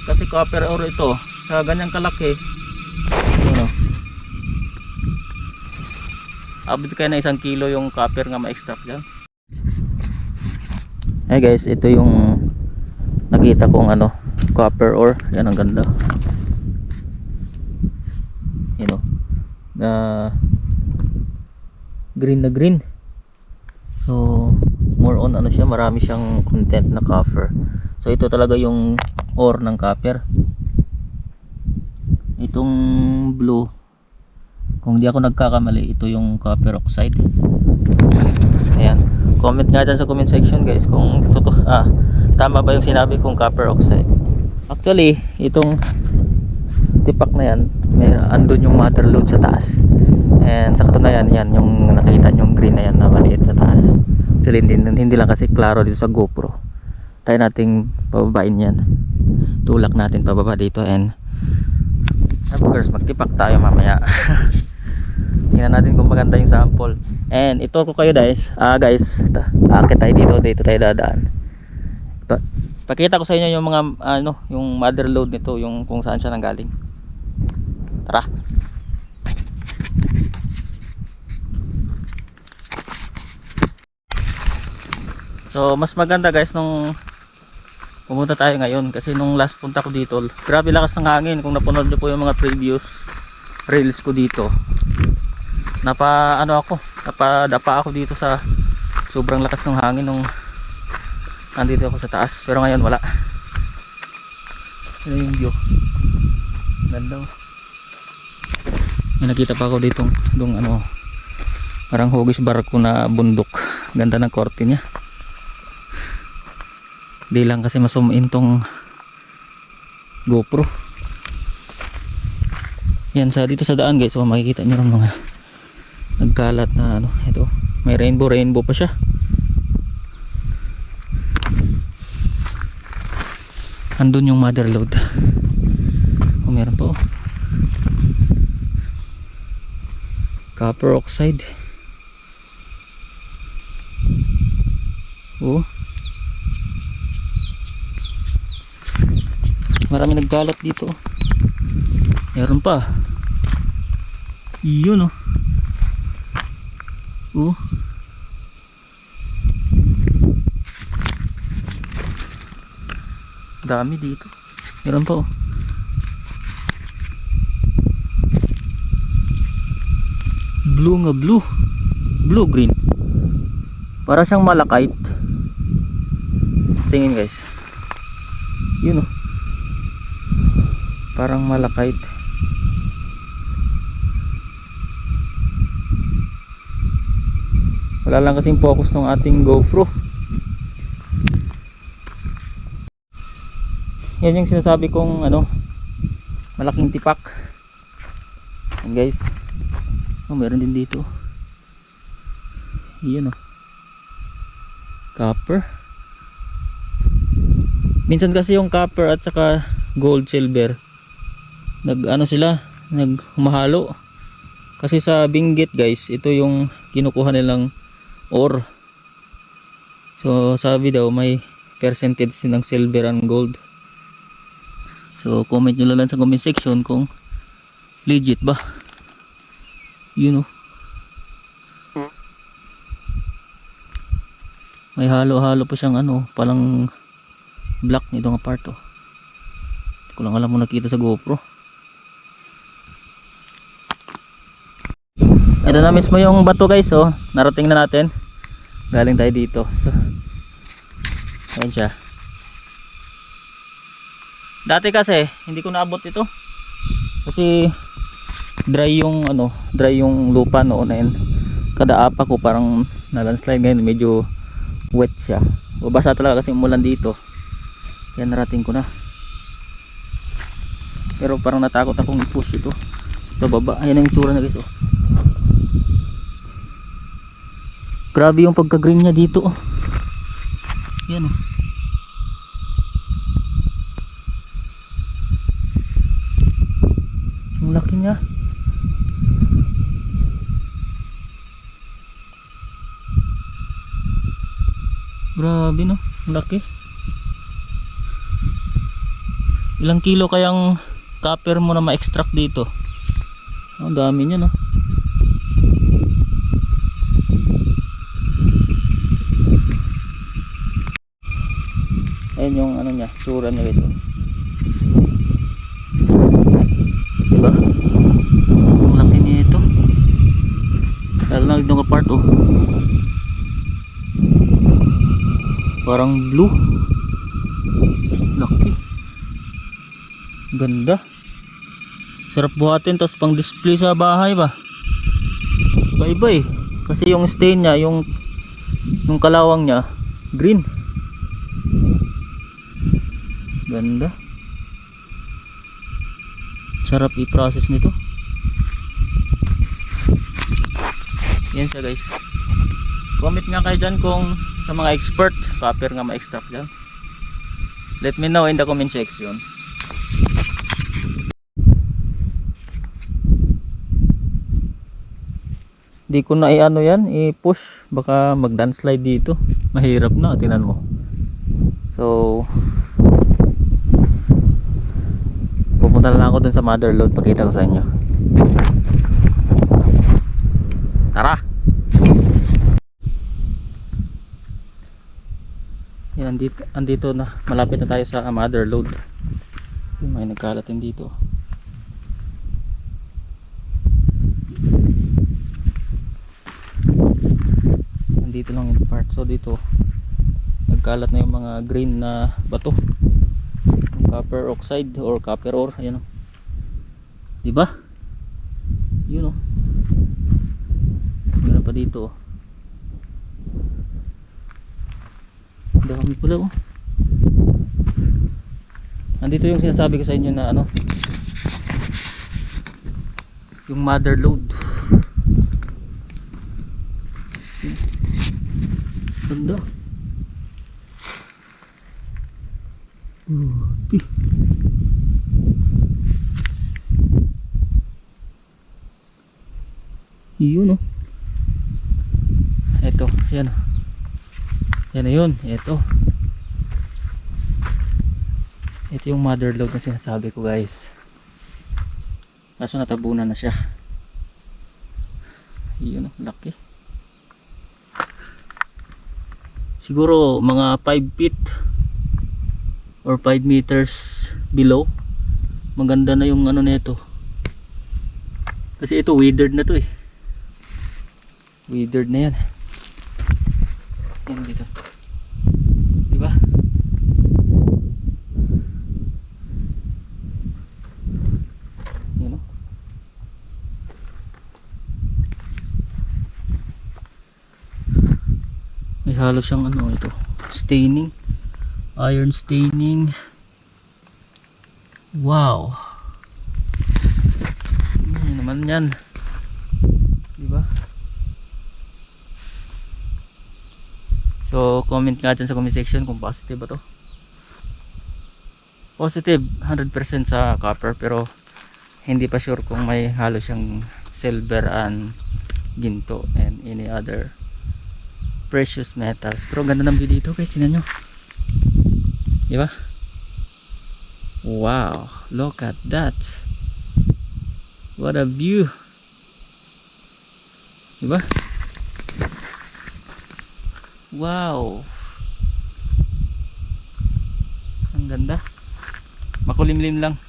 Kasi copper ore ito. Sa ganyang kalaki, ano, abot kayo na 1 kilo yung copper nga ma-extract dyan. Hey guys, ito yung nakita kong ano, copper ore. Yan, ang ganda. You know, na green na green. So more on ano siya, marami siyang content na copper. So ito talaga yung ore ng copper. Itong blue, kung di ako nagkakamali, ito yung copper oxide. Ayan, comment nga dyan sa comment section guys kung tama ba yung sinabi kong copper oxide. Actually itong tipak na yan, andun yung mother load sa taas. And sa katunayan, yan yung nakita yung green na yan na maliit sa taas. Actually hindi lang kasi klaro dito sa GoPro. Tayo nating pababain yan, tulak natin pababa dito, and of course magtipak tayo mamaya. Tingnan natin kung maganda yung sample. And ito ko kayo guys, aakit tayo dito tayo dadaan. Pakita ko sa inyo yung mga yung mother load nito, yung kung saan siya nanggaling. Tara. So mas maganda guys nung pumunta tayo ngayon, kasi nung last punta ko dito, grabe lakas ng hangin. Kung napanood niyo po yung mga previous reels ko dito, napadapa ako dito sa sobrang lakas ng hangin nung nandito ako sa taas. Pero ngayon wala. Ano yung view, ganda. May nakita pa ako dito parang hugis barko na bundok. Ganda ng korte niya. Di lang kasi ma-zoom in tong GoPro. Yan, dito sa daan guys, so makikita nyo ng mga nagkalat na ito, may rainbow pa siya. Andun yung mother load. Meron pa copper oxide. Marami nagkalat dito. Meron pa. Yun dami dito. Meron pa blue green, para siyang malakite. Tingin guys, yun parang malakite. Wala lang kasing focus ng ating GoPro. Yan yung sinasabi kong malaking tipak. And guys, meron din dito. Yan copper. Minsan kasi yung copper at saka gold, silver, nagmahalo. Kasi sa Benguet guys, ito yung kinukuha nilang ore. So sabi daw may percentage ng silver and gold. So comment nyo lang sa comment section kung legit ba. May halo-halo pa siyang palang black nito nga part. Hindi ko lang alam mo nakita sa GoPro. Ito na mismo yung bato guys, narating na natin. Galing tayo dito. So, ayan siya. Dati kasi hindi ko naabot ito. Kasi dry yung lupa noon, and kada apa ko parang na-landslide. Ngayon medyo wet siya. Basa talaga kasi umulan dito. Yan, narating ko na. Pero parang natakot akong i-push ito sa baba. Ayan ang itsura na guys. Grabe yung pagka-green niya dito. Yan ang laki niya. Grabe ang laki. Ilang kilo kayang copper mo na ma-extract dito? Ang dami niya, no? Ayan yung ano niya, tsura niya guys. Diba? Ang laki nito. Lalo na itong part, oh. Parang blue. Laki. Ganda. Sarap buhatin, tapos pang display sa bahay ba. Iba-iba eh. Kasi yung stain niya, yung kalawang niya green. Ganda. Sarap i-process nito. Yan siya guys. Comment nga kayo dyan kung sa mga expert copper nga ma-extract dyan. Let me know in the comment section. Di ko na i-ano yan, i-push. Baka mag-downslide dito. Mahirap na, tingnan mo. So pupunta na lang ako dun sa mother load, pakita ko sa inyo. Tara! Yan, andito na, malapit na tayo sa mother load. May nagkalatin dito. Andito lang yung part. So dito nagkalat na yung mga green na bato, yung copper oxide or copper ore. Ayan o, diba? Yun o, meron pa dito o. Dami pala o. Andito yung sinasabi ko sa inyo na ano, yung mother load. Ganda. Yun oh. Ito, yan. Yan na yun, ito. Ito yung mother load na sinasabi ko guys. Kaso natabunan na siya. Yun oh, laki. Siguro mga 5 feet or 5 meters below. Maganda na yung ano nito. Kasi ito withered na to eh. Withered na yan. Yan dito. Diba? Yan o. May halo siyang ano ito, staining, iron staining. Wow, ano naman yan, diba? So comment nga dyan sa comment section kung positive ba to. Positive 100% sa copper, pero hindi pa sure kung may halo siyang silver and ginto and any other precious metals. Pero ganda ng view dito guys, tingnan nyo, diba? Wow, look at that, what a view, diba? Wow, ang ganda, makulimlim lang.